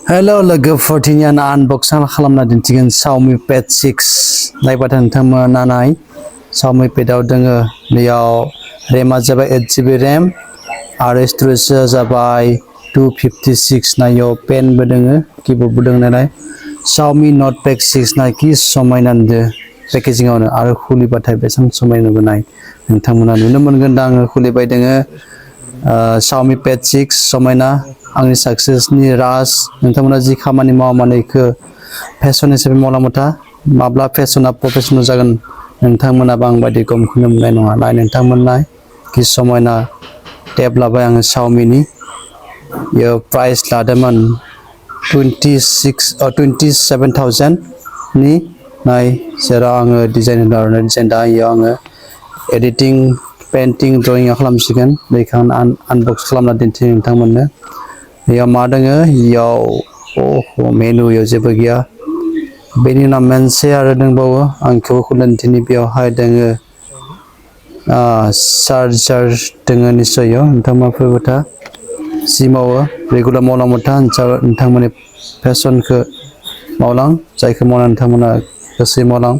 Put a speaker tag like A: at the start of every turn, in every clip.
A: Hello लोगोफोर दिनै unboxing खालामना दिन्थिगोन Xiaomi Pad 6 नायबाथाय नोंथांमोना नाय Xiaomi Padआव दोङो बेयाव रेमआ जाबाय 8GB RAM आरो स्टरेजआ जाबाय 256 नायाव पेनबो दोङो कीबोर्डबो दोङो नालाय Xiaomi Note Pad 6 नाखि समायना नुदो पेकेजिंआवनो आरो खुलिबाथाय बेसां समायना नुनाय नोंथांमोना नुनो मोनगोन दा आङो खुलिबाय दोङो Xiaomi Pad 6 समायना आंनि सक्सेसनि राज नोंथांमोना जि खामानि मावा मानो इखो फेशन हिसाबै मावलांबाथा माब्ला फेशना प्रफेशनेल जागोन नोंथांमोनाबो आं बायदि गमखौनो मोननाय नङा नाय नोंथांमोना कि समायना टेब लाबाय आङो Xiaomiनि इयो प्राइस लादोंमोन 27,000 नि नाय जेराव आङो डिजाइन होदों आरो डिजाइन दा इयाव आङो एडिटिं पेइन्टिं ड्रयिं खालामसिगोन बेखौ आनबक्स खालामना दिन्थियो नोंथांमोननो बेयाव मा दोङो इयाव मेनु इयाव जेबो गैया बेनि उनाव मोनसे आरो दंबावो आं बेखौबो खुलिना दिन्थिनि बेयावहाय दोङो चार्जार दोङो निस्सय नोंथांमोना फैबाथा जि मावो रेगुलार मावलांबाथा नोंथांमोननि फेशनखौ मावलां जायखौ मावना नोंथांमोना गोसोयै मावलां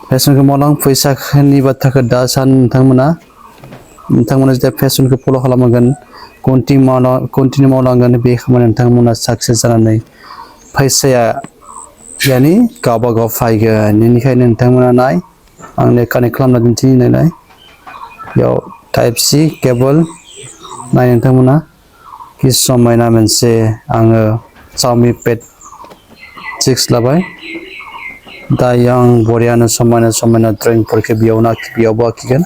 A: फेशनखौ मावलां फैसानि बाथ्राखौ दा सान नोंथांमोना जेब्ला फेशनखौ फल' खालामगोन कन्टिनिउ मावलांगोन बे खामानि नोंथांमोना साक्सेस जानानै फैसाया यानि गावबा गाव फैगोन बेनिखायनो नोंथांमोना नाय आंनो कानेक्ट खालामना दिन्थिनि नायलाय बेयाव टाइप C केबोल नाय नोंथांमोना कि समायना मोनसे आङो Xiaomi Pad 6 लाबाय दायो आं बरियानो समायना ड्रयिंफोरखौ बेयावबो आखिगोन